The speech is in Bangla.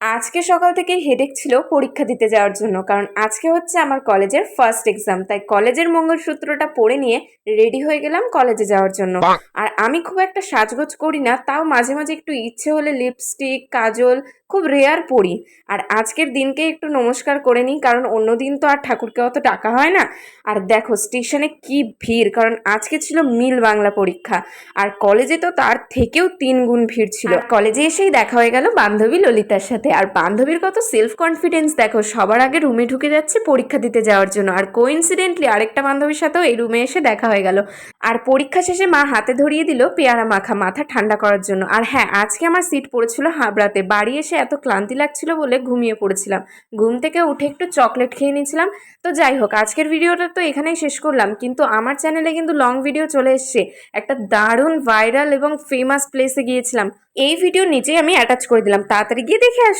আজকে সকাল থেকেই হেডেক ছিল পরীক্ষা দিতে যাওয়ার জন্য, কারণ আজকে হচ্ছে আমার কলেজের ফার্স্ট এক্সাম। তাই কলেজের মঙ্গলসূত্রটা পরে নিয়ে রেডি হয়ে গেলাম কলেজে যাওয়ার জন্য। আর আমি খুব একটা সাজগোজ করি না, তাও মাঝে মাঝে একটু ইচ্ছে হলে লিপস্টিক কাজল খুব রেয়ার পরি। আর আজকের দিনকে একটু নমস্কার করে নিই, কারণ অন্য দিন তো আর ঠাকুরকে অত ডাকা হয় না। আর দেখো স্টেশনে কি ভিড়, কারণ আজকে ছিল মিল বাংলা পরীক্ষা। আর কলেজে তো তার থেকেও 3 গুণ ভিড় ছিল। কলেজে এসেই দেখা হয়ে গেল বান্ধবী ললিতার সাথে। আর বান্ধবীর কত সেলফ কনফিডেন্স দেখো, সবার আগে রুমে ঢুকে যাচ্ছে পরীক্ষা দিতে যাওয়ার জন্য। আর কোইন্সিডেন্টলি আরেকটা বান্ধবীর সাথেও এই রুমে এসে দেখা হয়ে গেল। আর পরীক্ষা শেষে মা হাতে ধরিয়ে দিল পেয়ারা মাখা, মাথা ঠান্ডা করার জন্য। আর হ্যাঁ, আজকে আমার সিট পড়েছিল হাবড়াতে। বাড়ি এসে এত ক্লান্তি লাগছিল বলে ঘুমিয়ে পড়েছিলাম। ঘুম থেকে উঠে একটু চকলেট খেয়ে নিয়েছিলাম। তো যাই হোক, আজকের ভিডিওটা তো এখানেই শেষ করলাম, কিন্তু আমার চ্যানেলে কিন্তু লং ভিডিও চলে এসছে। একটা দারুণ ভাইরাল এবং ফেমাস প্লেসে গিয়েছিলাম, এই ভিডিও নিচেই আমি অ্যাটাচ করে দিলাম, তাড়াতাড়ি গিয়ে দেখে আসো।